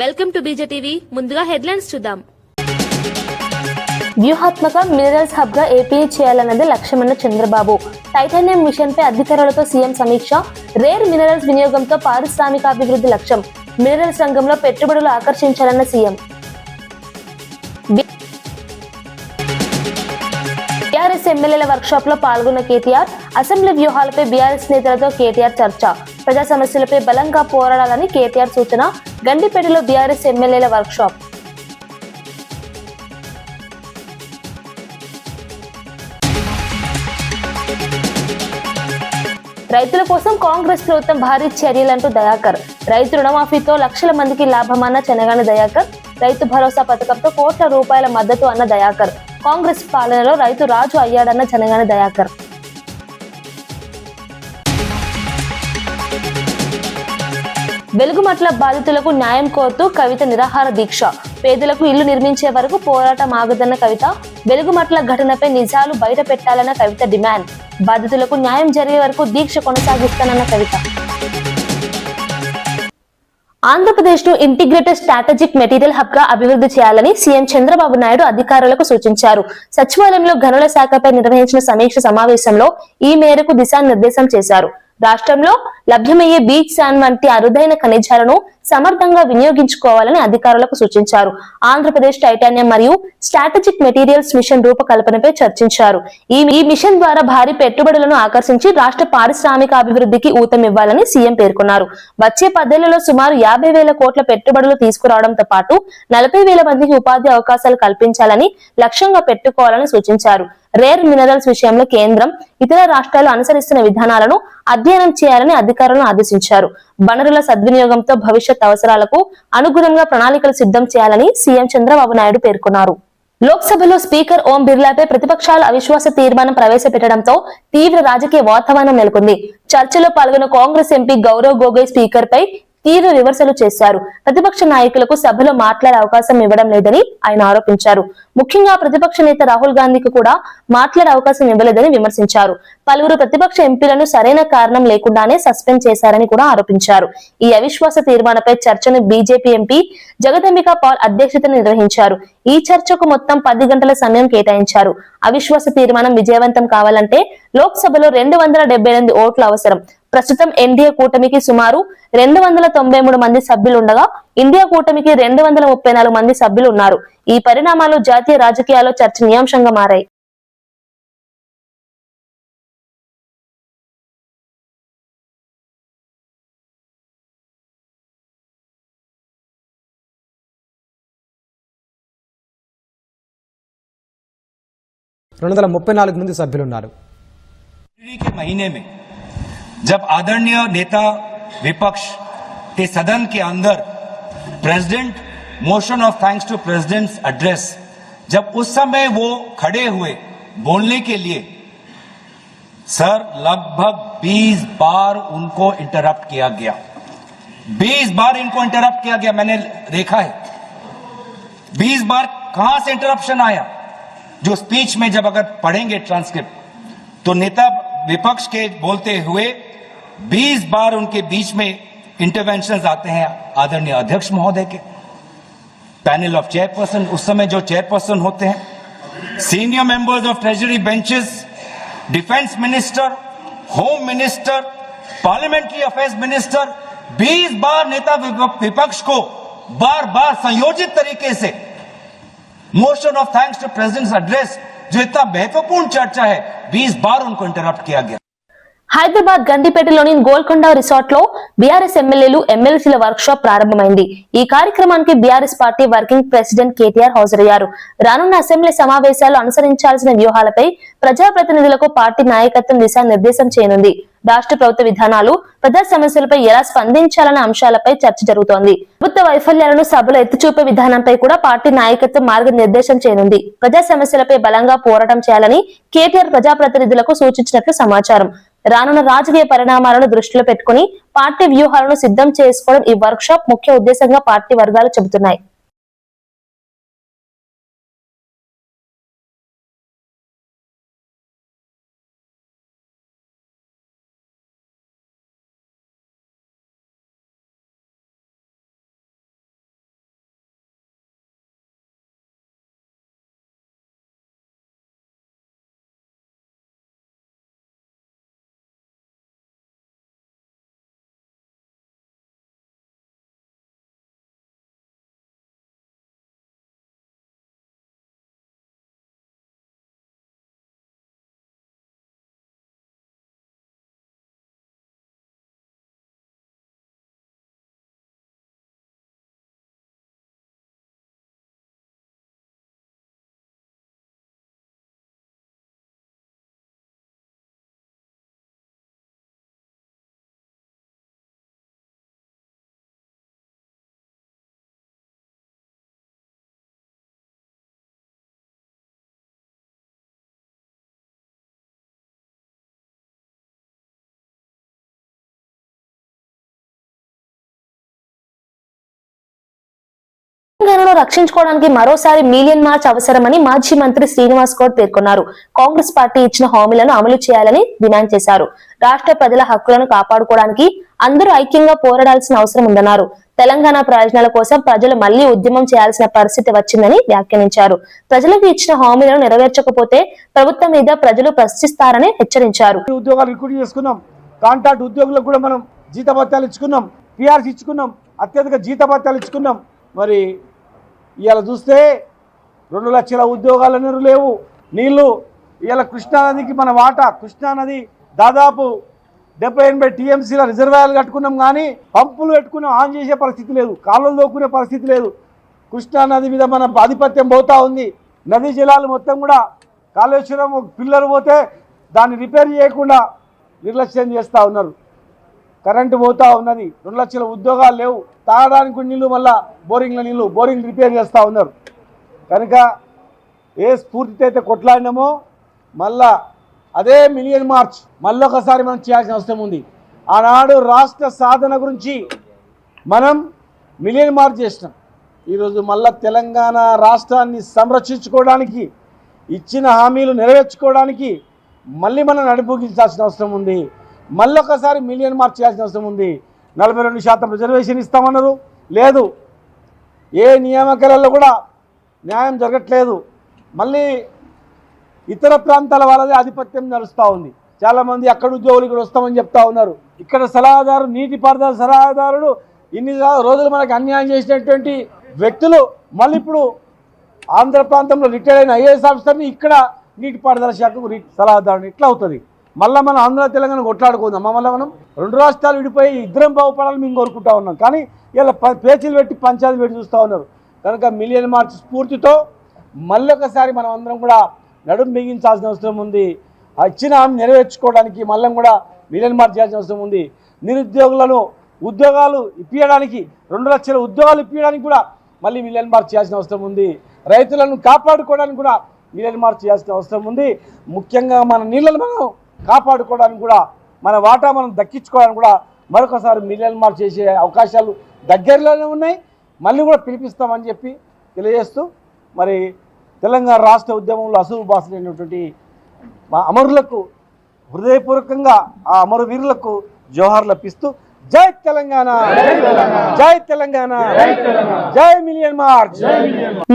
Welcome to BJ TV. ముందుగా headlines చూద్దాం. వ్యూహాత్మక మినరల్స్ హబ్ గా ఏపీ చేయాలన్నది లక్ష్యమన్న చంద్రబాబు. టైటానియం మిషన్ పై అధికారులతో సీఎం సమీక్ష. రేర్ మినరల్స్ వినియోగంతో పారిశ్రామికాభివృద్ధి లక్ష్యం. మినరల్స్ రంగంలో పెట్టుబడులు ఆకర్షించాలన్న సీఎం. బీఆర్ఎస్ ఎమ్మెల్యేల వర్క్షాప్ లో పాల్గొన్న కేటీఆర్. అసెంబ్లీ వ్యూహాలపై బీఆర్ఎస్ నేతలతో కేటీఆర్ చర్చ. ప్రజా సమస్యలపై బలంగా పోరాడాలని కేటీఆర్ సూచన. గండిపేటలో బీఆర్ఎస్ ఎమ్మెల్యేల వర్క్షాప్. రైతుల కోసం కాంగ్రెస్ ప్రభుత్వం భారీ చర్యలంటూ దయాకర్. రైతు రుణమాఫీతో లక్షల మందికి లాభమన్న చెనగాని దయాకర్. రైతు భరోసా పథకంతో కోట్ల రూపాయల మద్దతు అన్న దయాకర్. కాంగ్రెస్ పాలనలో రైతు రాజు అయ్యాడన్న చెనగాని దయాకర్. వెలుగుమట్ల బాధితులకు న్యాయం కోరుతూ కవిత నిరాహార దీక్ష. పేదలకు ఇల్లు నిర్మించే వరకు పోరాటం ఆగదన్న కవిత. వెలుగుమట్ల ఘటనపై నిజాలు బయట పెట్టాలన్న కవిత డిమాండ్. బాధితులకు న్యాయం జరిగే వరకు దీక్ష కొనసాగిస్తానన్న కవిత. ఆంధ్రప్రదేశ్ ను ఇంటిగ్రేటెడ్ స్ట్రాటజిక్ మెటీరియల్ హబ్ గా అభివృద్ధి చేయాలని సీఎం చంద్రబాబు నాయుడు అధికారులకు సూచించారు. సచివాలయంలో గనుల శాఖపై నిర్వహించిన సమీక్ష సమావేశంలో ఈ మేరకు దిశానిర్దేశం చేశారు. రాష్ట్రంలో లభ్యమయ్యే బీచ్ శాండ్ వంటి అరుదైన ఖనిజాలను సమర్థంగా వినియోగించుకోవాలని అధికారులకు సూచించారు. ఆంధ్రప్రదేశ్ టైటానియం మరియు స్ట్రాటజిక్ మెటీరియల్స్ మిషన్ రూపకల్పనపై చర్చించారు. ఈ మిషన్ ద్వారా భారీ పెట్టుబడులను ఆకర్షించి రాష్ట్ర పారిశ్రామిక అభివృద్ధికి ఊతమివ్వాలని సీఎం పేర్కొన్నారు. వచ్చే 10 ఏళ్లలో సుమారు 50,000 కోట్ల పెట్టుబడులు తీసుకురావడంతో పాటు 40,000 మందికి ఉపాధి అవకాశాలు కల్పించాలని లక్ష్యంగా పెట్టుకోవాలని సూచించారు. రేర్ మినరల్స్ విషయంలో కేంద్రం, ఇతర రాష్ట్రాలు అనుసరిస్తున్న విధానాలను అధ్యయనం చేయాలని అధికారులను ఆదేశించారు. వనరుల సద్వినియోగంతో భవిష్యత్ అవసరాలకు అనుగుణంగా ప్రణాళికలు సిద్ధం చేయాలని సీఎం చంద్రబాబు నాయుడు పేర్కొన్నారు. లోక్సభలో స్పీకర్ ఓం బిర్లాపై ప్రతిపక్షాలు అవిశ్వాస తీర్మానం ప్రవేశపెట్టడంతో తీవ్ర రాజకీయ వాతావరణం నెలకొంది. చర్చలో పాల్గొన్న కాంగ్రెస్ ఎంపీ గౌరవ్ గొగోయ్ స్పీకర్ పై తీవ్ర విమర్శలు చేశారు. ప్రతిపక్ష నాయకులకు సభలో మాట్లాడే అవకాశం ఇవ్వడం లేదని ఆయన ఆరోపించారు. ముఖ్యంగా ప్రతిపక్ష నేత రాహుల్ గాంధీకి కూడా మాట్లాడే అవకాశం ఇవ్వలేదని విమర్శించారు. పలువురు ప్రతిపక్ష ఎంపీలను సరైన కారణం లేకుండానే సస్పెండ్ చేశారని కూడా ఆరోపించారు. ఈ అవిశ్వాస తీర్మానంపై చర్చను బీజేపీ ఎంపీ జగదంబికా పాల్ అధ్యక్షతన నిర్వహించారు. ఈ చర్చకు మొత్తం 10 గంటల సమయం కేటాయించారు. అవిశ్వాస తీర్మానం విజయవంతం కావాలంటే లోక్సభలో 278 ఓట్లు అవసరం. ప్రస్తుతం ఎన్డీఏ కూటమికి సుమారు 293 మంది సభ్యులుండగా ఇండియా కూటమికి 234 మంది సభ్యులు ఉన్నారు. ఈ పరిణామాలు జాతీయ రాజకీయాల్లో చర్చనీయాంశంగా మారాయి. మంది సభ్యులున్నారు. के महीने में जब आदरणीय नेता विपक्ष के सदन के अंदर president motion of thanks to president's address, जब उस समय वो खड़े हुए बोलने के लिए, सर लगभग 20 बार उनको इंटरप्ट किया गया. 20 बार इनको इंटरप्ट किया गया, मैंने देखा है. 20 बार कहां से इंटरप्शन आया? जो स्पीच में जब अगर पढ़ेंगे ट्रांसक्रिप्ट तो नेता विपक्ष के बोलते हुए 20 बार उनके बीच में इंटरवेंशंस आते हैं आदरणीय अध्यक्ष महोदय के, पैनल ऑफ चेयरपर्सन, उस समय जो चेयरपर्सन होते हैं, senior members of treasury benches, defence minister, home minister, parliamentary affairs minister. 20 बार नेता विपक्ष को बार बार संयोजित तरीके से motion of thanks to president's address, जो इतना महत्वपूर्ण चर्चा है, 20 बार उनको इंटरप्ट किया गया. హైదరాబాద్ గండిపేటలోని గోల్కొండ రిసార్ట్ లో బీఆర్ఎస్ ఎమ్మెల్యేలు ఎమ్మెల్సీల వర్క్ షాప్ ప్రారంభమైంది. ఈ కార్యక్రమానికి BRS party working president KTR హాజరయ్యారు. రానున్న అసెంబ్లీ సమావేశాలు అనుసరించాల్సిన వ్యూహాలపై ప్రజాప్రతినిధులకు పార్టీ నాయకత్వం దిశానిర్దేశం చేయనుంది. రాష్ట్ర ప్రభుత్వ విధానాలు, ప్రజా సమస్యలపై ఎలా స్పందించాలనే అంశాలపై చర్చ జరుగుతోంది. ప్రభుత్వ వైఫల్యాలను సభలో ఎత్తిచూపే విధానంపై కూడా పార్టీ నాయకత్వం మార్గనిర్దేశం చేయనుంది. ప్రజా సమస్యలపై బలంగా పోరాటం చేయాలని కేటీఆర్ ప్రజాప్రతినిధులకు సూచించినట్లు సమాచారం. రానున్న రాజకీయ పరిణామాలను దృష్టిలో పెట్టుకుని పార్టీ వ్యూహాలను సిద్ధం చేసుకోవడం ఈ వర్క్ షాప్ ముఖ్య ఉద్దేశంగా పార్టీ వర్గాలు చెబుతున్నాయి. తెలంగాణను రక్షించుకోవడానికి మరోసారి మిలియన్ మార్చ్ అవసరమని మాజీ మంత్రి శ్రీనివాస్ గౌడ్ పేర్కొన్నారు. కాంగ్రెస్ పార్టీ ఇచ్చిన హామీలను అమలు చేయాలని డిమాండ్ చేశారు. రాష్ట్ర ప్రజల హక్కులను కాపాడుకోవడానికి అందరూ ఐక్యంగా పోరాడాల్సిన అవసరం ఉందన్నారు. తెలంగాణ ప్రయోజనాల కోసం ప్రజలు మళ్లీ ఉద్యమం చేయాల్సిన పరిస్థితి వచ్చిందని వ్యాఖ్యానించారు. ప్రజలకు ఇచ్చిన హామీలను నెరవేర్చకపోతే ప్రభుత్వం మీద ప్రజలు ప్రశ్నిస్తారని హెచ్చరించారు. ఉద్యోగాలు రిక్రూట్ చేసుకున్నాం, కాంట్రాక్ట్ ఉద్యోగులకు కూడా మనం జీతభత్యాలు ఇచ్చుకున్నాం, పిఆర్సీ ఇచ్చుకున్నాం, అత్యధిక జీతభత్యాలు ఇచ్చుకున్నాం. మరి ఇవాళ చూస్తే 2 లక్షల ఉద్యోగాలు లేవు. నీళ్లు ఇవాళ కృష్ణానదికి మన వాటా, కృష్ణానది దాదాపు 70-80 టీఎంసీల రిజర్వాయర్లు కట్టుకున్నాం, కానీ పంపులు పెట్టుకున్నాం, ఆన్ చేసే పరిస్థితి లేదు, కాలువలు దోక్కునే పరిస్థితి లేదు. కృష్ణానది మీద మన ఆధిపత్యం పోతా ఉంది. నదీ జలాలు మొత్తం కూడా కాళేశ్వరం పిల్లలు పోతే దాన్ని రిపేర్ చేయకుండా నిర్లక్ష్యం చేస్తూ ఉన్నారు. కరెంటు పోతా ఉన్నది, 2 లక్షల ఉద్యోగాలు లేవు, తాగడానికి నీళ్ళు మళ్ళా బోరింగ్ల నీళ్ళు, బోరింగ్ రిపేర్ చేస్తూ ఉన్నారు. కనుక ఏ స్ఫూర్తితో అయితే కొట్లాడినామో మళ్ళా అదే మిలియన్ మార్చ్ మళ్ళొకసారి మనం చేయాల్సిన అవసరం ఉంది. ఆనాడు రాష్ట్ర సాధన గురించి మనం మిలియన్ మార్చ్ చేసినాం. ఈరోజు మళ్ళా తెలంగాణ రాష్ట్రాన్ని సంరక్షించుకోవడానికి, ఇచ్చిన హామీలు నెరవేర్చుకోవడానికి మళ్ళీ మనం నడిపొగించాల్సిన అవసరం ఉంది. మళ్ళొకసారి మిలియన్ మార్చ్ చేయాల్సిన అవసరం ఉంది. 42% రిజర్వేషన్ ఇస్తామన్నారు, లేదు. ఏ నియామకాలలో కూడా న్యాయం జరగట్లేదు. మళ్ళీ ఇతర ప్రాంతాల వాళ్ళదే ఆధిపత్యం నడుస్తూ ఉంది. చాలామంది అక్కడ ఉద్యోగులు ఇక్కడ వస్తామని చెప్తా ఉన్నారు. ఇక్కడ సలహాదారు, నీటిపారుదల సలహాదారుడు ఇన్ని రోజులు మనకు అన్యాయం చేసినటువంటి వ్యక్తులు మళ్ళీ ఇప్పుడు ఆంధ్ర ప్రాంతంలో రిటైర్ అయిన ఐఏఎస్ ఆఫీసర్ని ఇక్కడ నీటిపారుదల శాఖకు సలహాదారుని ఇట్లా అవుతుంది. మళ్ళీ మనం ఆంధ్ర తెలంగాణ కొట్లాడుకుందాం. మళ్ళీ మనం 2 రాష్ట్రాలు విడిపోయి ఇద్దరం బాగుపడాలని మేము కోరుకుంటా ఉన్నాం. కానీ ఇలా పేచీలు పెట్టి పంచాయతీ పెట్టి చూస్తూ ఉన్నారు. కనుక మిలియన్ మార్చ్ స్ఫూర్తితో మళ్ళొకసారి మనం అందరం కూడా నడుం బిగించాల్సిన అవసరం ఉంది. ఇచ్చిన హామీ నెరవేర్చుకోవడానికి మళ్ళీ కూడా మిలియన్ మార్చ్ చేయాల్సిన అవసరం ఉంది. నిరుద్యోగులను ఉద్యోగాలు ఇప్పించడానికి, 2 లక్షల ఉద్యోగాలు ఇప్పించడానికి కూడా మళ్ళీ మిలియన్ మార్చ్ చేయాల్సిన అవసరం ఉంది. రైతులను కాపాడుకోవడానికి కూడా మిలియన్ మార్చ్ చేయాల్సిన అవసరం ఉంది. ముఖ్యంగా మన నీళ్ళను మనం కాపాడుకోవడానికి కూడా, మన వాటా మనం దక్కించుకోవడానికి కూడా మరొకసారి మిలియన్ మార్చ్ చేసే అవకాశాలు దగ్గరలోనే ఉన్నాయి. మళ్ళీ కూడా పిలిపిస్తామని చెప్పి తెలియజేస్తూ, మరి తెలంగాణ రాష్ట్ర ఉద్యమంలో అసలు బాసులైనటువంటి మా అమరులకు హృదయపూర్వకంగా ఆ అమరవీరులకు జోహార్లు అర్పిస్తూ జై తెలంగాణ, జై తెలంగాణ, జై మిలియన్ మార్చ్.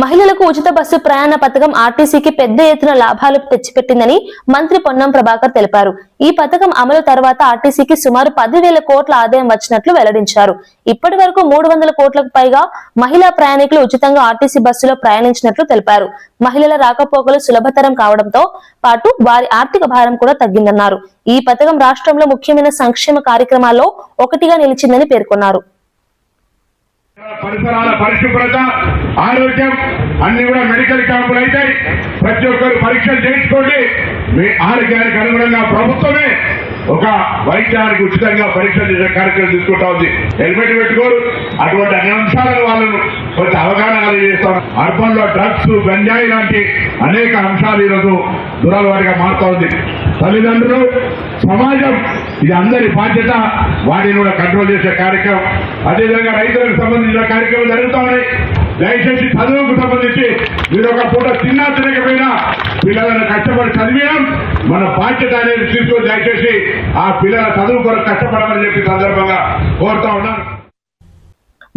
మహిళలకు ఉచిత బస్సు ప్రయాణ పథకం ఆర్టీసీకి పెద్ద ఎత్తున లాభాలు తెచ్చిపెట్టిందని మంత్రి పొన్నం ప్రభాకర్ తెలిపారు. ఈ పథకం అమలు తర్వాత ఆర్టీసీకి సుమారు 10,000 కోట్ల ఆదాయం వచ్చినట్లు వెల్లడించారు. ఇప్పటి వరకు 300 కోట్లకు పైగా మహిళా ప్రయాణికులు ఉచితంగా ఆర్టీసీ బస్సులో ప్రయాణించినట్లు తెలిపారు. మహిళల రాకపోకలు సులభతరం కావడంతో పాటు వారి ఆర్థిక భారం కూడా తగ్గిందన్నారు. ఈ పథకం రాష్ట్రంలో ముఖ్యమైన సంక్షేమ కార్యక్రమాల్లో ఒకటిగా నిలిచిందని పేర్కొన్నారు. పరిసరాల పరిశుభ్రత, ఆరోగ్యం అన్ని కూడా మెడికల్ క్యాంపులు అయితే ప్రతి ఒక్కరు పరీక్షలు చేయించుకోండి. మీ ఆరోగ్యానికి అనుగుణంగా ప్రభుత్వమే ఒక వైద్యానికి ఉచితంగా పరీక్షలు చేసే కార్యక్రమం తీసుకుంటా ఉంది. హెల్మెట్ పెట్టుకోరు, అటువంటి అన్ని అంశాలను వాళ్ళను కొంచెం అవగాహన కలిగజేస్తాం. అర్బన్ లో డ్రగ్స్, గంజాయి లాంటి అనేక అంశాలు ఈరోజు దురలవారిగా మారుతా ఉంది. తల్లిదండ్రులు, సమాజం ఇది అందరి బాధ్యత. వాటిని కూడా కంట్రోల్ చేసే కార్యక్రమం, అదేవిధంగా రైతులకు సంబంధించిన కార్యక్రమం జరుగుతూ ఉన్నాయి. దయచేసి చదువుకు సంబంధించి మీరు ఒక పూట తిన్నా తినకపోయినా పిల్లలను కష్టపడి చదివేయడం మన బాధ్యత అనేది తీసుకొని దయచేసి ఆ పిల్లల చదువు కొరకు కష్టపడమని చెప్పి సందర్భంగా కోరుతా ఉన్నాను.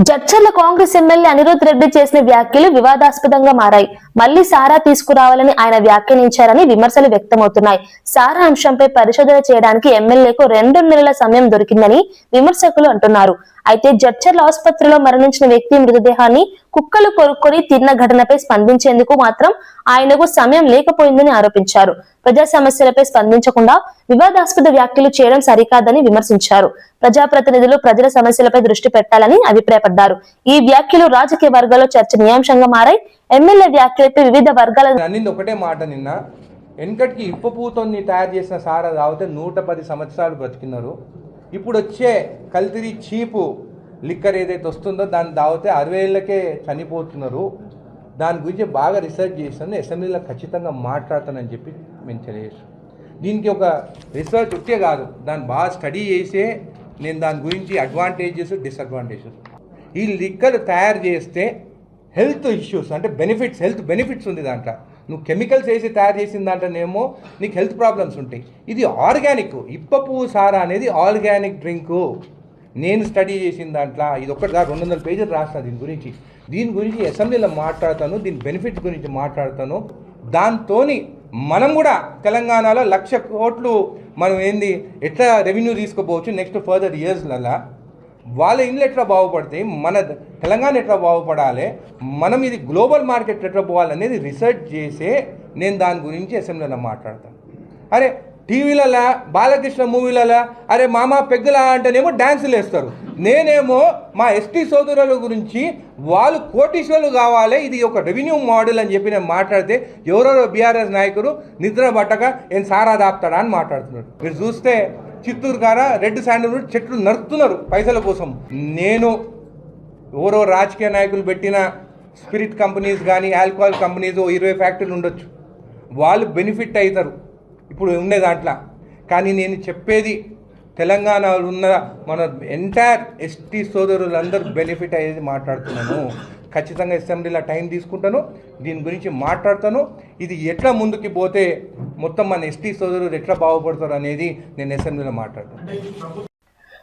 జడ్చర్ల కాంగ్రెస్ ఎమ్మెల్యే అనిరుద్ రెడ్డి చేసిన వ్యాఖ్యలు వివాదాస్పదంగా మారాయి. మళ్లీ సారా తీసుకురావాలని ఆయన వ్యాఖ్యానించారని విమర్శలు వ్యక్తమవుతున్నాయి. సారా అంశంపై పరిశోధన చేయడానికి ఎమ్మెల్యేకు 2 నెలల సమయం దొరికిందని విమర్శకులు అంటున్నారు. అయితే జడ్చర్ల ఆసుపత్రిలో మరణించిన వ్యక్తి మృతదేహాన్ని కుక్కలు కొరుక్కొని తిన్న ఘటనపై స్పందించేందుకు మాత్రం ఆయనకు సమయం లేకపోయిందని ఆరోపించారు. ప్రజా సమస్యలపై స్పందించకుండా వివాదాస్పద వ్యాఖ్యలు చేయడం సరికాదని విమర్శించారు. ప్రజాప్రతినిధులు ప్రజల సమస్యలపై దృష్టి పెట్టాలని అభిప్రాయపడ్డారు. ఈ వ్యాఖ్యలు రాజకీయ వర్గాల్లో చర్చనీయాంశంగా మారాయి. ఎమ్మెల్యే వ్యాఖ్యలపై వివిధ వర్గాల అన్నింది ఒకటే మాట. నిన్న వెనకటికి ఇప్పపూతోని తయారు చేసిన సారా తాగితే 110 సంవత్సరాలు బ్రతికినారు. ఇప్పుడు వచ్చే కల్తీ చీపు లిక్కర్ ఏదైతే వస్తుందో దాన్ని తాగితే 60 ఏళ్ళకే చనిపోతున్నారు. దాని గురించి బాగా రీసెర్చ్ చేస్తాను, అసెంబ్లీలో ఖచ్చితంగా మాట్లాడతానని చెప్పి మేము తెలియజేస్తాం. దీనికి ఒక రీసెర్చ్ ఉంటే కాదు, దాన్ని బాగా స్టడీ చేసే నేను దాని గురించి అడ్వాంటేజెస్, డిసడ్వాంటేజెస్. ఈ లిక్కర్ తయారు చేస్తే హెల్త్ ఇష్యూస్ అంటే హెల్త్ బెనిఫిట్స్ ఉంది దాంట్లో. నువ్వు కెమికల్స్ వేసి తయారు చేసిన దాంట్లోనేమో నీకు హెల్త్ ప్రాబ్లమ్స్ ఉంటాయి. ఇది ఆర్గానిక్, ఇప్ప పువ్వు సారా అనేది ఆర్గానిక్ డ్రింకు. నేను స్టడీ చేసిన దాంట్లో ఇది ఒక్కటి 200 పేజీలు రాసిన దీని గురించి అసెంబ్లీలో మాట్లాడతాను, దీని బెనిఫిట్స్ గురించి మాట్లాడతాను. దాంతో మనం కూడా తెలంగాణలో 1,00,000 కోట్లు మనం ఎట్లా రెవెన్యూ తీసుకోపోవచ్చు నెక్స్ట్ ఫర్దర్ ఇయర్స్లలో. వాళ్ళ ఇండ్లు ఎట్లా బాగుపడతాయి, మన తెలంగాణ ఎట్లా బాగుపడాలి, మనం ఇది గ్లోబల్ మార్కెట్ ఎట్లా పోవాలనేది రీసెర్చ్ చేసే నేను దాని గురించి అసెంబ్లీలో మాట్లాడతాను. అరే టీవీలలో బాలకృష్ణ మూవీలలో అరే మామ పెగ్గులా అంటేనేమో డ్యాన్సులు వేస్తారు. నేనేమో మా ఎస్టీ సోదరుల గురించి వాళ్ళు కోటీశ్వరులు కావాలి, ఇది ఒక రెవెన్యూ మోడల్ అని చెప్పి నేను మాట్లాడితే ఎవరెవరో బీఆర్ఎస్ నాయకులు నిద్ర పట్టక నేను సారా దాపుతాడా అని మాట్లాడుతున్నారు. మీరు చూస్తే చిత్తూరు కాడ రెడ్ శాండల్వుడ్ చెట్లు నరుకుతున్నారు పైసల కోసం. నేను ఎవరో రాజకీయ నాయకులు పెట్టిన స్పిరిట్ కంపెనీస్ కానీ ఆల్కహాల్ కంపెనీస్ 20 ఫ్యాక్టరీలు ఉండొచ్చు, వాళ్ళు బెనిఫిట్ అవుతారు ఇప్పుడు ఉండే దాంట్లో. కానీ నేను చెప్పేది తెలంగాణలో ఉన్న మన ఎంటైర్ ఎస్టీ సోదరులందరూ బెనిఫిట్ అయ్యేది మాట్లాడుతున్నాను. ఖచ్చితంగా అసెంబ్లీలో టైం తీసుకుంటాను, దీని గురించి మాట్లాడతాను. ఇది ఎట్లా ముందుకు పోతే మొత్తం మన ఎస్టీ సోదరులు ఎట్లా బాగుపడతారు అనేది నేను అసెంబ్లీలో మాట్లాడతాను.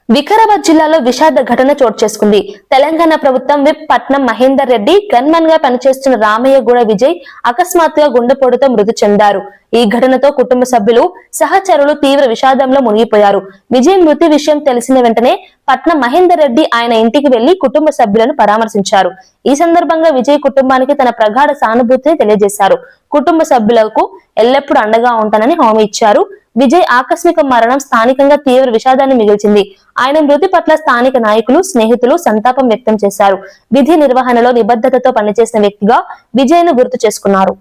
వికారాబాద్ జిల్లాలో విషాద ఘటన చోటు చేసుకుంది. తెలంగాణ ప్రభుత్వం విప్ పట్నం మహేందర్ రెడ్డి గన్మన్ గా పనిచేస్తున్న రామయ్యగూడ విజయ్ అకస్మాత్తుగా గుండెపోటుతో మృతి చెందారు. ఈ ఘటనతో కుటుంబ సభ్యులు సహచరులు తీవ్ర విషాదంలో మునిగిపోయారు. విజయ్ మృతి విషయం తెలిసిన వెంటనే పట్నం మహేందర్ రెడ్డి ఆయన ఇంటికి వెళ్లి కుటుంబ సభ్యులను పరామర్శించారు. ఈ సందర్భంగా విజయ్ కుటుంబానికి తన ప్రగాఢ సానుభూతిని తెలియజేశారు. కుటుంబ సభ్యులకు ఎల్లప్పుడూ అండగా ఉంటానని హామీ ఇచ్చారు. విజయ్ ఆకస్మిక మరణం స్థానికంగా తీవ్ర విషాదాన్ని మిగిల్చింది. ఆయన మృతి పట్ల స్థానిక నాయకులు, స్నేహితులు సంతాపం వ్యక్తం చేశారు. విధి నిర్వహణలో నిబద్ధతతో పనిచేసిన వ్యక్తిగా విజయ్ ను గుర్తు చేసుకున్నారు.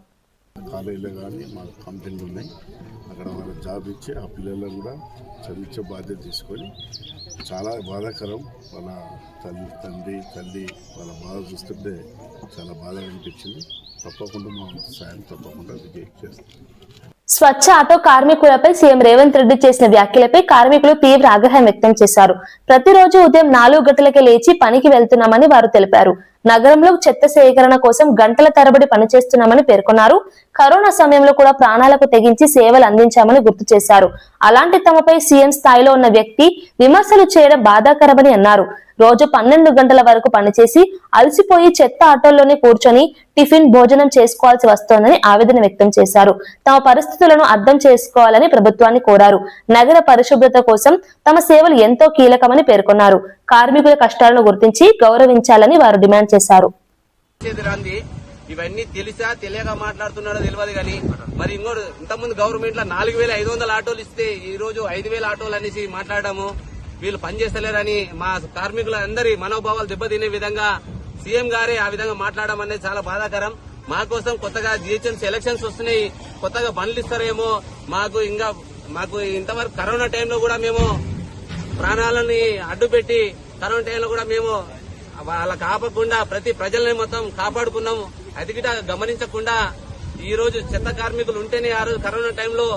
కాలేజీలో కానీ మాకు కంపెనీలు ఉన్నాయి, అక్కడ వాళ్ళకి జాబ్ ఇచ్చి ఆ పిల్లలను కూడా చదివించే బాధ్యత తీసుకొని చాలా బాధాకరం. వాళ్ళ తల్లి వాళ్ళ బాధ చూస్తుంటే చాలా బాధగా అనిపించింది. తప్పకుండా మా సాయం తప్పకుండా విజయ్ చేస్తాం. స్వచ్ఛ ఆటో కార్మికులపై సీఎం రేవంత్ రెడ్డి చేసిన వ్యాఖ్యలపై కార్మికులు తీవ్ర ఆగ్రహం వ్యక్తం చేశారు. ప్రతిరోజు ఉదయం 4 గంటలకే లేచి పనికి వెళ్తున్నామని వారు తెలిపారు. నగరంలో చెత్త సేకరణ కోసం గంటల తరబడి పనిచేస్తున్నామని పేర్కొన్నారు. కరోనా సమయంలో కూడా ప్రాణాలకు తెగించి సేవలు అందించామని గుర్తు చేశారు. అలాంటి తమపై సీఎం స్థాయిలో ఉన్న వ్యక్తి విమర్శలు చేయడం బాధాకరమని అన్నారు. రోజు 12 గంటల వరకు పనిచేసి అలసిపోయి చెత్త ఆటోల్లోనే కూర్చొని టిఫిన్ భోజనం చేసుకోవాల్సి వస్తోందని ఆవేదన వ్యక్తం చేశారు. తమ పరిస్థితులను అర్థం చేసుకోవాలని ప్రభుత్వాన్ని కోరారు. నగర పరిశుభ్రత కోసం తమ సేవలు ఎంతో కీలకమని పేర్కొన్నారు. కార్మికుల కష్టాలను గుర్తించి గౌరవించాలని వారు డిమాండ్ చేశారు. ఇవన్నీ తెలియక మాట్లాడుతున్నాడో తెలియదు కానీ మరి ఇంకోటి ఇంతకుముందు గవర్నమెంట్ లో 4,500 ఆటోలు ఇస్తే ఈ రోజు 5,000 ఆటోలు అనేసి మాట్లాడము. వీళ్ళు పనిచేస్తలేరని మా కార్మికులందరి మనోభావాలు దెబ్బతినే విధంగా సీఎం గారే ఆ విధంగా మాట్లాడడం అనేది చాలా బాధాకరం. మా కోసం కొత్తగా జిహెచ్ఎంసీ ఎలక్షన్స్ వస్తున్నాయి, కొత్తగా బండ్లు ఇస్తారేమో. మాకు ఇంతవరకు కరోనా టైంలో కూడా మేము ప్రాణాలని అడ్డుపెట్టి కరోనా టైంలో కూడా మేము వాళ్ళకి ఆపకుండా ప్రతి ప్రజల్ని మొత్తం కాపాడుకున్నాము. అది కూడా గమనించకుండా ఈ రోజు చెత్త కార్మికులు ఉంటేనే ఆ రోజు కరోనా టైంలో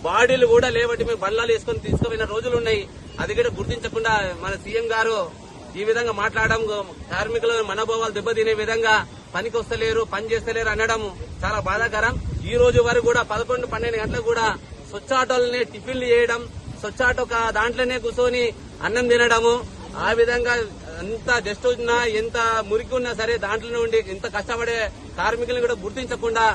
బాడీలు కూడా లేబట్టి మేము బండ్లాలు వేసుకొని తీసుకుపోయిన రోజులున్నాయి. అది కూడా గుర్తించకుండా మన సీఎం గారు ఈ విధంగా మాట్లాడడం, కార్మికుల మనోభావాలు దెబ్బతినే విధంగా పనికి వస్తలేరు, పని చేస్తలేరు అనడం చాలా బాధాకరం. ఈ రోజు వరకు కూడా 11-12 గంటలకు కూడా స్వచ్ఛ ఆటోలనే టిఫిన్లు చేయడం, స్వచ్ఛ ఆటో దాంట్లోనే కూర్చొని అన్నం తినడము, ఆ విధంగా ఎంత డస్ట్ ఉన్నా ఎంత మురికి ఉన్నా సరే దాంట్లో ఉండి ఎంత కష్టపడే కార్మికులను కూడా గుర్తించకుండా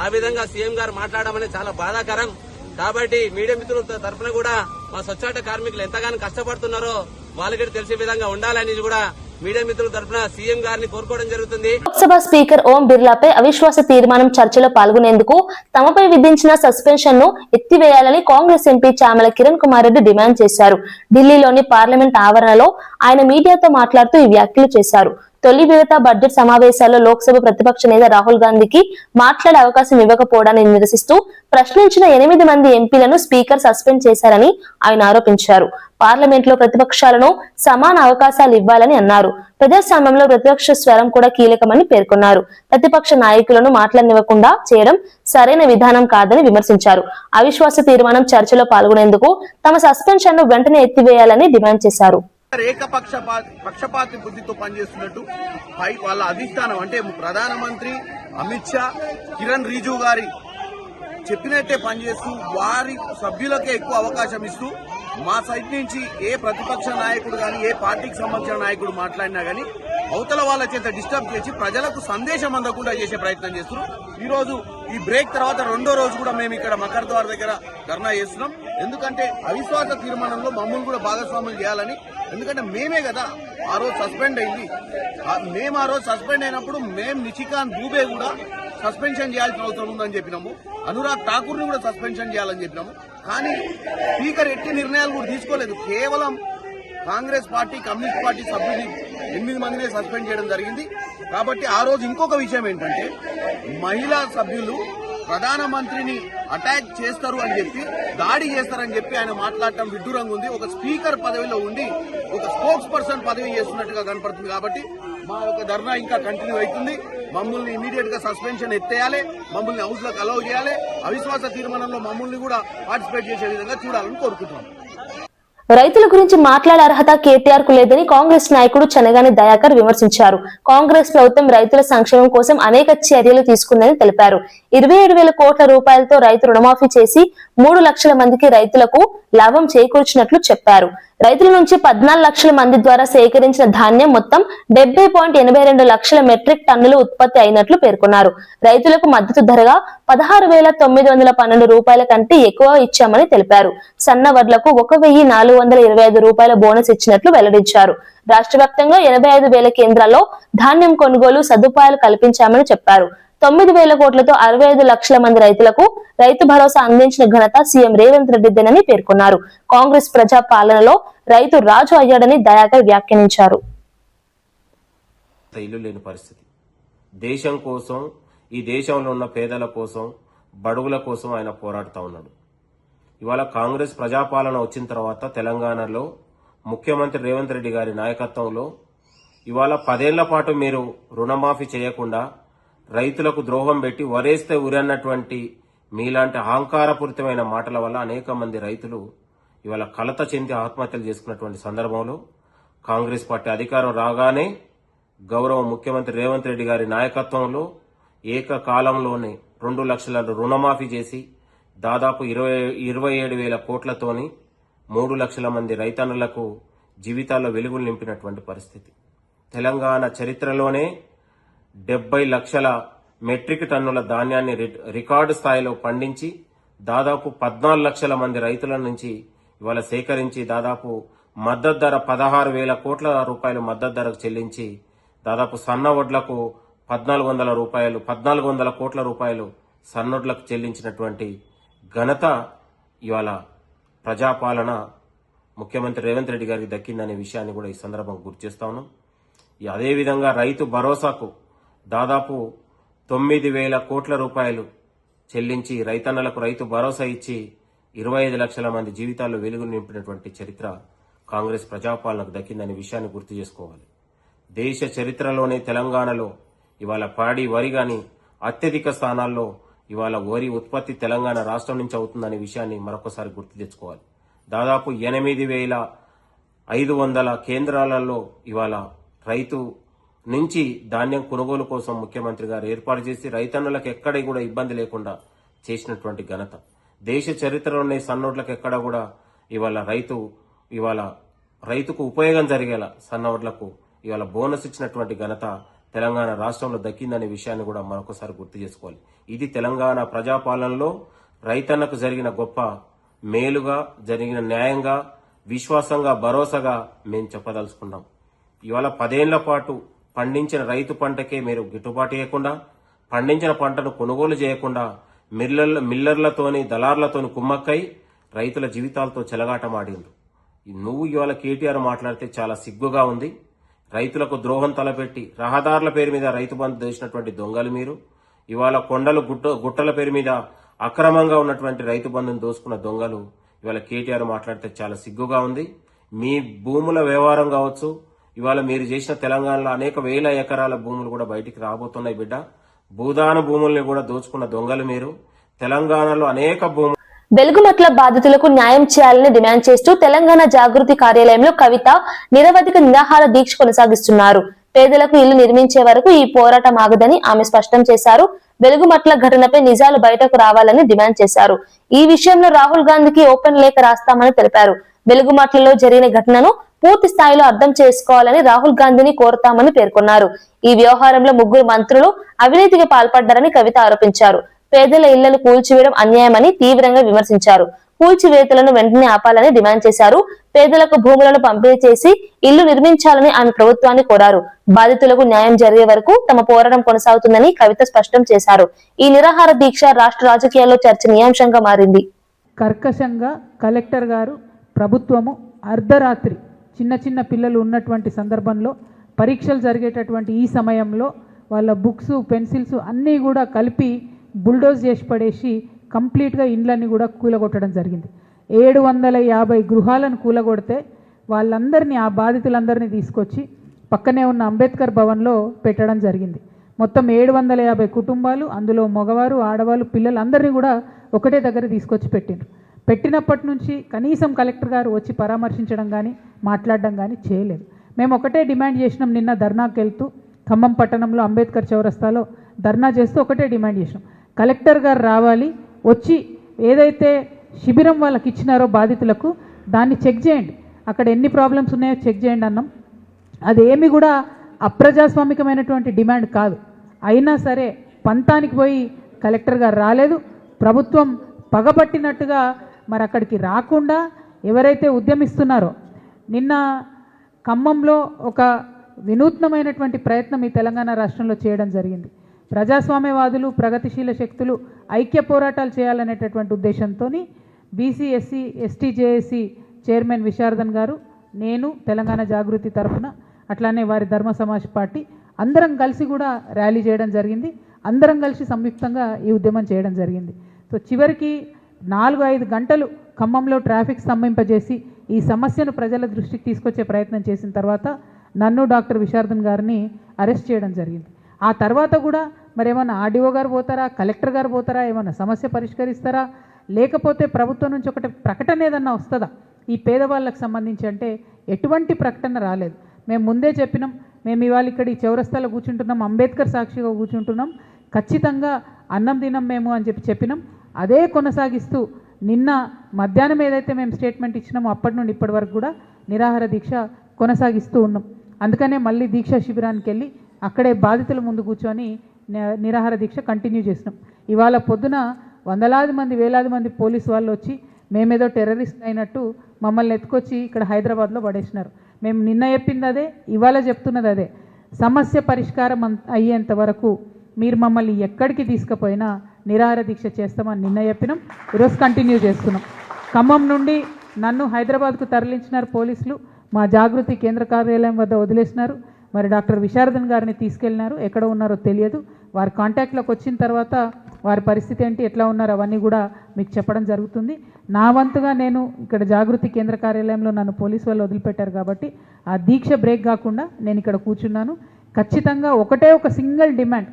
ఆ విధంగా సీఎం గారు మాట్లాడడం అనేది చాలా బాధాకరం. కాబట్టి మీడియా మిత్రుల తరఫున కూడా మా స్వచ్ఛాట కార్మికులు ఎంతగానో కష్టపడుతున్నారో వాళ్ళకి తెలిసే విధంగా ఉండాలని కూడా మీడియా మిత్రుల తరఫున సీఎం గారిని కోరుకోవడం జరుగుతుంది. లోక్సభ స్పీకర్ ఓం బిర్లాపై అవిశ్వాస తీర్మానం చర్చలో పాల్గొనేందుకు తమపై విధించిన సస్పెన్షన్ ను ఎత్తివేయాలని కాంగ్రెస్ ఎంపీ చామల కిరణ్ కుమార్ రెడ్డి డిమాండ్ చేశారు. ఢిల్లీలోని పార్లమెంట్ ఆవరణలో ఆయన మీడియాతో మాట్లాడుతూ ఈ వ్యాఖ్యలు చేశారు. తొలి విడత బడ్జెట్ సమావేశాల్లో లోక్సభ ప్రతిపక్ష నేత రాహుల్ గాంధీకి మాట్లాడే అవకాశం ఇవ్వకపోవడాన్ని నిరసిస్తూ ప్రశ్నించిన 8 మంది ఎంపీలను స్పీకర్ సస్పెండ్ చేశారని ఆయన ఆరోపించారు. పార్లమెంట్ లో ప్రతిపక్షాలను సమాన అవకాశాలు ఇవ్వాలని అన్నారు. ప్రజాస్వామ్యంలో ప్రతిపక్ష స్వరం కూడా కీలకమని పేర్కొన్నారు. ప్రతిపక్ష నాయకులను మాట్లాడనివ్వకుండా చేయడం సరైన విధానం కాదని విమర్శించారు. అవిశ్వాస తీర్మానం చర్చలో పాల్గొనేందుకు తమ సస్పెన్షన్ ను వెంటనే ఎత్తివేయాలని డిమాండ్ చేశారు. పక్షపాతి బుద్ధితో పనిచేస్తున్నట్టు వాళ్ళ అధిష్టానం అంటే ప్రధానమంత్రి అమిత్ షా, కిరణ్ రిజిజు గారి చెప్పినట్టే పనిచేస్తూ వారి సభ్యులకే ఎక్కువ అవకాశం ఇస్తూ మా సైడ్ నుంచి ఏ ప్రతిపక్ష నాయకుడు కానీ ఏ పార్టీకి సంబంధించిన నాయకుడు మాట్లాడినా గానీ అవతల వాళ్ళ చేత డిస్టర్బ్ చేసి ప్రజలకు సందేశం అందకుండా చేసే ప్రయత్నం చేస్తున్నారు. ఈ రోజు ఈ బ్రేక్ తర్వాత రెండో రోజు కూడా మేము ఇక్కడ మకర్ ద్వార్ దగ్గర ధర్నా చేస్తున్నాం. ఎందుకంటే అవిశ్వాస తీర్మానంలో మమ్మల్ని కూడా భాగస్వాములు చేయాలని. ఎందుకంటే మేమే కదా ఆ రోజు సస్పెండ్ అయింది. మేము ఆ రోజు సస్పెండ్ అయినప్పుడు మేము నిషికాంత్ దూబే కూడా సస్పెన్షన్ చేయాల్సిన అవసరం ఉందని చెప్పినాము. అనురాగ్ ఠాకూర్ ని కూడా సస్పెన్షన్ చేయాలని చెప్పినాము. కానీ స్పీకర్ ఎట్టి నిర్ణయాలు కూడా తీసుకోలేదు. కేవలం కాంగ్రెస్ పార్టీ, కమ్యూనిస్ట్ పార్టీ సభ్యులు 8 మందినే సస్పెండ్ చేయడం జరిగింది. కాబట్టి ఆ రోజు ఇంకొక విషయం ఏంటంటే మహిళా సభ్యులు ప్రధానమంత్రిని అటాక్ చేస్తారు అని చెప్పి, దాడి చేస్తారని చెప్పి ఆయన మాట్లాడటం విడ్డూరంగా ఉంది. ఒక స్పీకర్ పదవిలో ఉండి ఒక స్పోక్స్ పర్సన్ పదవి చేస్తున్నట్టుగా కనపడుతుంది. కాబట్టి మా యొక్క ధర్నా ఇంకా కంటిన్యూ అవుతుంది. మమ్మల్ని ఇమీడియట్ గా సస్పెన్షన్ ఎత్తేయాలి, మమ్మల్ని హౌస్ లోకి అలౌ చేయాలి, అవిశ్వాస తీర్మానంలో మమ్మల్ని కూడా పార్టిసిపేట్ చేసే విధంగా చూడాలని కోరుకుంటున్నాం. రైతుల గురించి మాట్లాడే అర్హత కేటీఆర్ కు లేదని కాంగ్రెస్ నాయకుడు చెనగాని దయాకర్ విమర్శించారు. కాంగ్రెస్ ప్రభుత్వం రైతుల సంక్షేమం కోసం అనేక చర్యలు తీసుకుందని తెలిపారు. 27,000 కోట్ల రూపాయలతో రైతు రుణమాఫీ చేసి 3 లక్షల మందికి రైతులకు లాభం చేకూర్చినట్లు చెప్పారు. రైతుల నుంచి 14 లక్షల మంది ద్వారా సేకరించిన ధాన్యం మొత్తం 70.82 లక్షల మెట్రిక్ టన్నులు ఉత్పత్తి అయినట్లు పేర్కొన్నారు. రైతులకు మద్దతు ధరగా 16,912 రూపాయల కంటే ఎక్కువ ఇచ్చామని తెలిపారు. సన్న వడ్లకు 1,425 రూపాయల బోనస్ ఇచ్చినట్లు వెల్లడించారు. రాష్ట్ర వ్యాప్తంగా 85,000 కేంద్రాల్లో ధాన్యం కొనుగోలు సదుపాయాలు కల్పించామని చెప్పారు. 9,000 కోట్లతో 65 లక్షల మంది రైతులకు రైతు భరోసా అందించిన ఘనత సీఎం రేవంత్ రెడ్డిదేనని పేర్కొన్నారు. కాంగ్రెస్ ప్రజా పాలనలో రైతు రాజు అయ్యాడని దయాకర్ వ్యాఖ్యానించారు. ఇల్లు లేని పరిస్థితి. దేశం కోసం, ఈ దేశంలో ఉన్న పేదల కోసం, బడుగుల కోసం ఆయన పోరాడుతూ ఉన్నాడు. ఇవాళ కాంగ్రెస్ ప్రజాపాలన వచ్చిన తర్వాత తెలంగాణలో ముఖ్యమంత్రి రేవంత్ రెడ్డి గారి నాయకత్వంలో ఇవాళ 10 ఏళ్ల పాటు మీరు రుణమాఫీ చేయకుండా రైతులకు ద్రోహం పెట్టి వరేస్తే ఉరన్నటువంటి మీలాంటి అహంకారపూరితమైన మాటల వల్ల అనేక మంది రైతులు ఇవాళ కలత చెంది ఆత్మహత్యలు చేసుకున్నటువంటి సందర్భంలో కాంగ్రెస్ పార్టీ అధికారం రాగానే గౌరవ ముఖ్యమంత్రి రేవంత్ రెడ్డి గారి నాయకత్వంలో ఏకకాలంలోనే 2 లక్షల రుణమాఫీ చేసి దాదాపు 27,000 కోట్లతోని 3 లక్షల మంది రైతన్నులకు జీవితాల్లో వెలుగులు నింపినటువంటి పరిస్థితి. తెలంగాణ చరిత్రలోనే 70 లక్షల మెట్రిక్ టన్నుల ధాన్యాన్ని రికార్డు స్థాయిలో పండించి దాదాపు 14 లక్షల మంది రైతుల నుంచి ఇవాళ సేకరించి దాదాపు మద్దతు ధర 16,000 కోట్ల రూపాయలు మద్దతు ధరకు చెల్లించి దాదాపు సన్న వడ్లకు 1,400 కోట్ల రూపాయలు సన్నొడ్లకు చెల్లించినటువంటి ఘనత ఇవాళ ప్రజాపాలన ముఖ్యమంత్రి రేవంత్ రెడ్డి గారికి దక్కిందనే విషయాన్ని కూడా ఈ సందర్భంగా గుర్తు చేస్తా ఉన్నాం. అదేవిధంగా రైతు భరోసాకు దాదాపు 9,000 కోట్ల రూపాయలు చెల్లించి రైతన్నలకు రైతు భరోసా ఇచ్చి 25 లక్షల మంది జీవితాల్లో వెలుగులు నింపినటువంటి చరిత్ర కాంగ్రెస్ ప్రజాపాలనకు దక్కిందనే విషయాన్ని గుర్తు చేసుకోవాలి. దేశ చరిత్రలోనే తెలంగాణలో ఇవాళ పాడి వరి గాని అత్యధిక స్థానాల్లో ఇవాళ వరి ఉత్పత్తి తెలంగాణ రాష్ట్రం నుంచి అవుతుందనే విషయాన్ని మరొకసారి గుర్తు తెచ్చుకోవాలి. దాదాపు 8,500 కేంద్రాలలో ఇవాళ రైతు నుంచి ధాన్యం కొనుగోలు కోసం ముఖ్యమంత్రి గారు ఏర్పాటు చేసి రైతన్నులకు ఎక్కడ కూడా ఇబ్బంది లేకుండా చేసినటువంటి ఘనత. దేశ చరిత్రలోనే సన్నోట్లకు ఎక్కడ కూడా ఇవాళ రైతుకు ఉపయోగం జరిగేలా సన్నోట్లకు ఇవాళ బోనస్ ఇచ్చినటువంటి ఘనత తెలంగాణ రాష్ట్రంలో దక్కిందనే విషయాన్ని కూడా మరొకసారి గుర్తు చేసుకోవాలి. ఇది తెలంగాణ ప్రజాపాలనలో రైతన్నకు జరిగిన గొప్ప మేలుగా, జరిగిన న్యాయంగా, విశ్వాసంగా, భరోసాగా మేము చెప్పదలుచుకున్నాం. ఇవాళ 10 ఏళ్ల పాటు పండించిన రైతు పంటకే మీరు గిట్టుబాటు చేయకుండా, పండించిన పంటను కొనుగోలు చేయకుండా మిల్లర్లతోని దళార్లతోని కుమ్మక్కై రైతుల జీవితాలతో చెలగాటమాడిండ్రు. నువ్వు ఇవాళ కేటీఆర్ మాట్లాడితే చాలా సిగ్గుగా ఉంది. రైతులకు ద్రోహం తలపెట్టి రహదారుల పేరు మీద రైతు బంధు చేసినటువంటి దొంగలు మీరు. ఇవాళ కొండలు గుట్టల పేరు మీద అక్రమంగా ఉన్నటువంటి రైతు బంధుని దోసుకున్న దొంగలు ఇవాళ కేటీఆర్ మాట్లాడితే చాలా సిగ్గుగా ఉంది. మీ భూముల వ్యవహారం కావచ్చు, ఇవాళ మీరు చేసిన తెలంగాణలో అనేక వేల ఎకరాల భూములు కూడా బయటికి రాబోతున్నాయి బిడ్డ. భూదాన భూముల్ని కూడా దోచుకున్న దొంగలు మీరు. తెలంగాణలో అనేక భూములు వెలుగుమట్ల బాధితులకు న్యాయం చేయాలని డిమాండ్ చేస్తూ తెలంగాణ జాగృతి కార్యాలయంలో కవిత నిరవధిక నిరాహార దీక్ష కొనసాగిస్తున్నారు. పేదలకు ఇల్లు నిర్మించే వరకు ఈ పోరాటం ఆగదని ఆమె స్పష్టం చేశారు. వెలుగుమట్ల ఘటనపై నిజాలు బయటకు రావాలని డిమాండ్ చేశారు. ఈ విషయంలో రాహుల్ గాంధీకి ఓపెన్ లేఖ రాస్తామని తెలిపారు. వెలుగుమట్లలో జరిగిన ఘటనను పూర్తి స్థాయిలో అర్థం చేసుకోవాలని రాహుల్ గాంధీని కోరుతామని పేర్కొన్నారు. ఈ వ్యవహారంలో 3 మంత్రులు అవినీతికి పాల్పడ్డారని కవిత ఆరోపించారు. పేదల ఇళ్లను కూల్చివేయడం అన్యాయమని తీవ్రంగా విమర్శించారు. కూల్చివేతలను వెంటనే ఆపాలని డిమాండ్ చేశారు. పేదలకు భూములను పంపిణీ చేసి ఇల్లు నిర్మించాలని ఆమె ప్రభుత్వాన్ని కోరారు. బాధితులకు న్యాయం జరిగే వరకు తమ పోరాటం కొనసాగుతుందని కవిత స్పష్టం చేశారు. ఈ నిరాహార దీక్ష రాష్ట్ర రాజకీయాల్లో చర్చనీయాంశంగా మారింది. కర్కశంగా కలెక్టర్ గారు ప్రభుత్వము అర్ధరాత్రి చిన్న పిల్లలు ఉన్నటువంటి సందర్భంలో పరీక్షలు జరిగేటటువంటి ఈ సమయంలో వాళ్ళ బుక్స్ పెన్సిల్స్ అన్నీ కూడా కలిపి బుల్డోజ్ చేసి పడేసి కంప్లీట్గా ఇండ్లన్నీ కూడా కూలగొట్టడం జరిగింది. 750 గృహాలను కూలగొడితే వాళ్ళందరినీ ఆ బాధితులందరినీ తీసుకొచ్చి పక్కనే ఉన్న అంబేద్కర్ భవన్లో పెట్టడం జరిగింది. మొత్తం 750 కుటుంబాలు, అందులో మగవారు ఆడవాళ్ళు పిల్లలందరినీ కూడా ఒకటే దగ్గర తీసుకొచ్చి పెట్టిండ్రు. పెట్టినప్పటి నుంచి కనీసం కలెక్టర్ గారు వచ్చి పరామర్శించడం కానీ మాట్లాడడం కానీ చేయలేదు. మేము ఒకటే డిమాండ్ చేసినాం. నిన్న ధర్నాకి వెళ్తూ ఖమ్మం పట్టణంలో అంబేద్కర్ చౌరస్తాలో ధర్నా చేస్తూ ఒకటే డిమాండ్ చేసినాం. కలెక్టర్ గారు రావాలి, వచ్చి ఏదైతే శిబిరం వాళ్ళకి ఇచ్చినారో బాధితులకు దాన్ని చెక్ చేయండి, అక్కడ ఎన్ని ప్రాబ్లమ్స్ ఉన్నాయో చెక్ చేయండి అన్నాం. అదేమి కూడా అప్రజాస్వామికమైనటువంటి డిమాండ్ కాదు. అయినా సరే పంతానికి పోయి కలెక్టర్ గారు రాలేదు. ప్రభుత్వం పగబట్టినట్టుగా మరి అక్కడికి రాకుండా ఎవరైతే ఉద్యమిస్తున్నారో, నిన్న ఖమ్మంలో ఒక వినూత్నమైనటువంటి ప్రయత్నం ఈ తెలంగాణ రాష్ట్రంలో చేయడం జరిగింది. ప్రజాస్వామ్యవాదులు, ప్రగతిశీల శక్తులు ఐక్య పోరాటాలు చేయాలనేటటువంటి ఉద్దేశంతో BC SC ST JAC chairman Visharadan గారు, నేను తెలంగాణ జాగృతి తరఫున, అట్లానే వారి ధర్మ సమాజ్ పార్టీ అందరం కలిసి కూడా ర్యాలీ చేయడం జరిగింది. అందరం కలిసి సంయుక్తంగా ఈ ఉద్యమం చేయడం జరిగింది. సో చివరికి 4-5 గంటలు ఖమ్మంలో ట్రాఫిక్ స్తంభింపజేసి ఈ సమస్యను ప్రజల దృష్టికి తీసుకొచ్చే ప్రయత్నం చేసిన తర్వాత నన్ను డాక్టర్ విశారదన్ గారిని అరెస్ట్ చేయడం జరిగింది. ఆ తర్వాత కూడా మరి ఏమన్నా ఆర్డీఓ గారు పోతారా, కలెక్టర్ గారు పోతారా, ఏమన్నా సమస్య పరిష్కరిస్తారా, లేకపోతే ప్రభుత్వం నుంచి ఒకటి ప్రకటన ఏదన్నా వస్తుందా ఈ పేదవాళ్ళకు సంబంధించి అంటే ఎటువంటి ప్రకటన రాలేదు. మేము ముందే చెప్పినాం, మేము ఇవాళ ఇక్కడ ఈ చౌరస్తాలో కూర్చుంటున్నాం, అంబేద్కర్ సాక్షిగా కూర్చుంటున్నాం, ఖచ్చితంగా అన్నం తినం మేము అని చెప్పినాం. అదే కొనసాగిస్తూ నిన్న మధ్యాహ్నం ఏదైతే మేము స్టేట్మెంట్ ఇచ్చినామో అప్పటి నుండి ఇప్పటి వరకు కూడా నిరాహార దీక్ష కొనసాగిస్తూ ఉన్నాం. అందుకనే మళ్ళీ దీక్షా శిబిరానికి వెళ్ళి అక్కడే బాధితుల ముందు కూర్చొని నిరాహార దీక్ష కంటిన్యూ చేసినాం. ఇవాళ పొద్దున వందలాది మంది వేలాది మంది పోలీసు వాళ్ళు వచ్చి మేమేదో టెర్రరిస్ట్ అయినట్టు మమ్మల్ని ఎత్తుకొచ్చి ఇక్కడ హైదరాబాద్లో పడేసినారు. మేము నిన్న చెప్పింది అదే, ఇవాళ చెప్తున్నది అదే. సమస్య పరిష్కారం అయ్యేంత వరకు మీరు మమ్మల్ని ఎక్కడికి తీసుకుపోయినా నిరాహార దీక్ష చేస్తామని నిన్న చెప్పినాం. ఈరోజు కంటిన్యూ చేస్తున్నాం. ఖమ్మం నుండి నన్ను హైదరాబాద్కు తరలించినారు పోలీసులు. మా జాగృతి కేంద్ర కార్యాలయం వద్ద వదిలేసినారు. మరి డాక్టర్ విశారదన్ గారిని తీసుకెళ్ళినారు. ఎక్కడ ఉన్నారో తెలియదు. వారి కాంటాక్ట్లోకి వచ్చిన తర్వాత వారి పరిస్థితి ఏంటి, ఎట్లా ఉన్నారు అవన్నీ కూడా మీకు చెప్పడం జరుగుతుంది. నా వంతుగా నేను ఇక్కడ జాగృతి కేంద్ర కార్యాలయంలో నన్ను పోలీసు వాళ్ళు వదిలిపెట్టారు కాబట్టి ఆ దీక్ష బ్రేక్ కాకుండా నేను ఇక్కడ కూర్చున్నాను. ఖచ్చితంగా ఒకటే ఒక సింగిల్ డిమాండ్,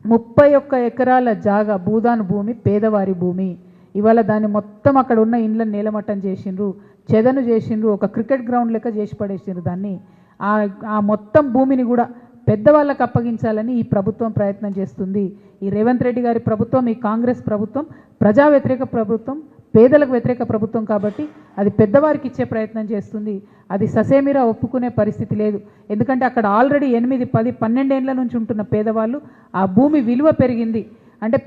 31 ఎకరాల జాగా భూదాన్ భూమి పేదవారి భూమి. ఇవాళ దాన్ని మొత్తం అక్కడ ఉన్న ఇండ్లను నేలమట్టం చేసిండ్రు, చెదను చేసిండ్రు, ఒక క్రికెట్ గ్రౌండ్ లెక్క చేసి పడేసిండ్రు దాన్ని. ఆ మొత్తం భూమిని కూడా పెద్దవాళ్ళకు అప్పగించాలని ఈ ప్రభుత్వం ప్రయత్నం చేస్తుంది. ఈ రేవంత్ రెడ్డి గారి ప్రభుత్వం, ఈ కాంగ్రెస్ ప్రభుత్వం ప్రజా వ్యతిరేక ప్రభుత్వం, పేదలకు వ్యతిరేక ప్రభుత్వం కాబట్టి అది పెద్దవారికి ఇచ్చే ప్రయత్నం చేస్తుంది. అది ససేమిరా ఒప్పుకునే పరిస్థితి లేదు. ఎందుకంటే అక్కడ ఆల్రెడీ 8, 10, 12 ఏళ్ల నుంచి ఉంటున్న పేదవాళ్ళు ఆ భూమి విలువ పెరిగింది అంటే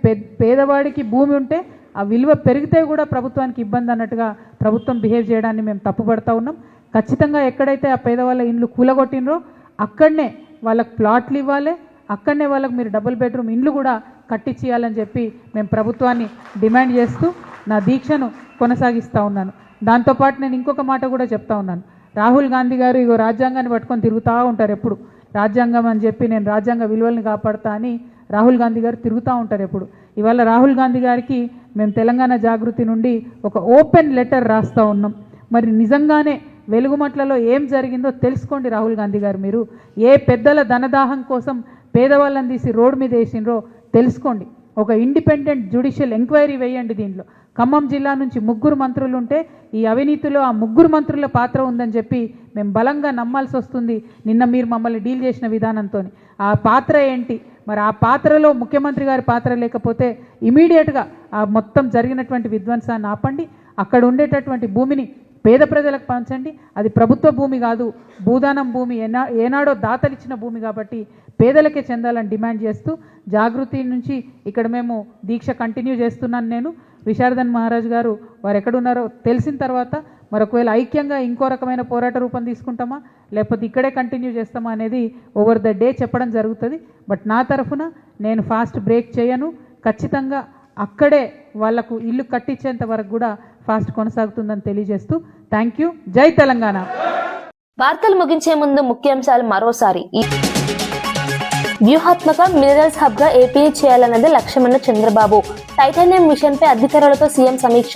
పేదవాడికి భూమి ఉంటే ఆ విలువ పెరిగితే కూడా ప్రభుత్వానికి ఇబ్బంది అన్నట్టుగా ప్రభుత్వం బిహేవ్ చేయడాన్ని మేము తప్పుపడతా ఉన్నాం. ఖచ్చితంగా ఎక్కడైతే ఆ పేదవాళ్ళ ఇండ్లు కూలగొట్టినరో అక్కడనే వాళ్ళకు ప్లాట్లు ఇవ్వాలి, అక్కడనే వాళ్ళకు మీరు డబుల్ బెడ్రూమ్ ఇండ్లు కూడా కట్టించేయాలని చెప్పి మేము ప్రభుత్వాన్ని డిమాండ్ చేస్తూ నా దీక్షను కొనసాగిస్తూ ఉన్నాను. దాంతోపాటు నేను ఇంకొక మాట కూడా చెప్తా ఉన్నాను. రాహుల్ గాంధీ గారు ఇగో రాజ్యాంగాన్ని పట్టుకొని తిరుగుతూ ఉంటారు ఎప్పుడు. రాజ్యాంగం అని చెప్పి నేను రాజ్యాంగ విలువల్ని కాపాడుతా అని రాహుల్ గాంధీ గారు తిరుగుతూ ఉంటారు ఎప్పుడు. ఇవాళ రాహుల్ గాంధీ గారికి మేము తెలంగాణ జాగృతి నుండి ఒక ఓపెన్ లెటర్ రాస్తూ ఉన్నాం. మరి నిజంగానే వెలుగుమట్లలో ఏం జరిగిందో తెలుసుకోండి రాహుల్ గాంధీ గారు. మీరు ఏ పెద్దల ధనదాహం కోసం పేదవాళ్ళని తీసి రోడ్డు మీద వేసినరో తెలుసుకోండి. ఒక ఇండిపెండెంట్ జ్యుడిషియల్ ఎంక్వైరీ వేయండి. దీంట్లో ఖమ్మం జిల్లా నుంచి 3 మంత్రులు ఉంటే ఈ అవినీతిలో ఆ 3 మంత్రుల పాత్ర ఉందని చెప్పి మేము బలంగా నమ్మాల్సి వస్తుంది. నిన్న మీరు మమ్మల్ని డీల్ చేసిన విధానంతో ఆ పాత్ర ఏంటి, మరి ఆ పాత్రలో ముఖ్యమంత్రి గారి పాత్ర లేకపోతే ఇమీడియట్గా ఆ మొత్తం జరిగినటువంటి విధ్వంసాన్ని ఆపండి. అక్కడ ఉండేటటువంటి భూమిని పేద ప్రజలకు పంచండి. అది ప్రభుత్వ భూమి కాదు, భూదానం భూమి, ఏనాడో దాతలిచ్చిన భూమి కాబట్టి పేదలకే చెందాలని డిమాండ్ చేస్తూ జాగృతి నుంచి ఇక్కడ మేము దీక్ష కంటిన్యూ చేస్తున్నాను. నేను విశారదన్ మహారాజ్ గారు వారు ఎక్కడున్నారో తెలిసిన తర్వాత మరొకవేళ ఐక్యంగా ఇంకో రకమైన పోరాట రూపం తీసుకుంటామా లేకపోతే ఇక్కడే కంటిన్యూ చేస్తామా అనేది ఓవర్ ద డే చెప్పడం జరుగుతుంది. బట్ నా తరఫున నేను ఫాస్ట్ బ్రేక్ చేయను. ఖచ్చితంగా అక్కడే వాళ్లకు ఇల్లు కట్టించేంత వరకు కూడా ఫాస్ట్ కొనసాగుతుందని తెలియజేస్తూ థ్యాంక్ యూ. జై తెలంగాణ. వార్తలు ముగించే ముందు ముఖ్యాంశాలు మరోసారి. వ్యూహాత్మక మినరల్స్ హబ్ గా ఏపీని చేయాలన్నది లక్ష్యమన్న చంద్రబాబు. టైటానియం మిషన్ పై అధికారులతో సీఎం సమీక్ష.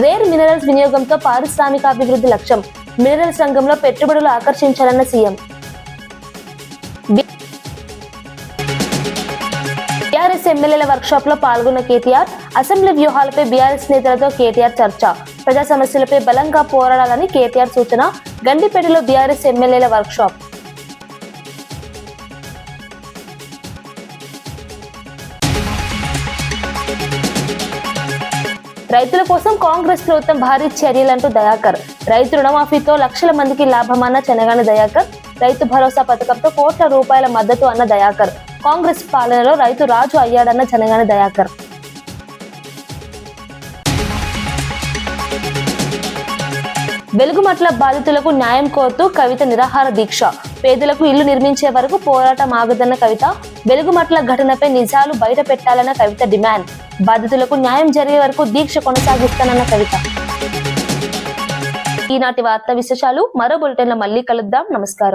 రేర్ మినరల్స్ వినియోగంతో పారిశ్రామికాభివృద్ధి లక్ష్యం. మినరల్స్ రంగంలో పెట్టుబడులు ఆకర్షించాలన్న సీఎం. బీఆర్ఎస్ ఎమ్మెల్యేల వర్క్షాప్ లో పాల్గొన్న కేటీఆర్. అసెంబ్లీ వ్యూహాలపై బీఆర్ఎస్ నేతలతో కేటీఆర్ చర్చ. ప్రజా సమస్యలపై బలంగా పోరాడాలని కేటీఆర్ సూచన. గండిపేటలో బీఆర్ఎస్ ఎమ్మెల్యేల వర్క్షాప్. రైతుల కోసం కాంగ్రెస్ ప్రభుత్వం భారీ చర్యలంటూ దయాకర్. రైతు రుణమాఫీతో లక్షల మందికి లాభమన్న చెనగాని దయాకర్. రైతు భరోసా పథకంతో కోట్ల రూపాయల మద్దతు అన్న దయాకర్. కాంగ్రెస్ పాలనలో రైతు రాజు అయ్యాడన్న చెనగాని దయాకర్. వెలుగుమట్ల బాధితులకు న్యాయం కోరుతూ కవిత నిరాహార దీక్ష. పేదలకు ఇల్లు నిర్మించే వరకు పోరాటం ఆగదన్న కవిత. వెలుగుమట్ల ఘటనపై నిజాలు బయట పెట్టాలన్న కవిత డిమాండ్. బాధితులకు న్యాయం జరిగే వరకు దీక్ష కొనసాగిస్తానన్న కవిత. ఈనాటి వార్తా విశేషాలు. మరో బులెటిన్లో మళ్ళీ కలుద్దాం. నమస్కారం.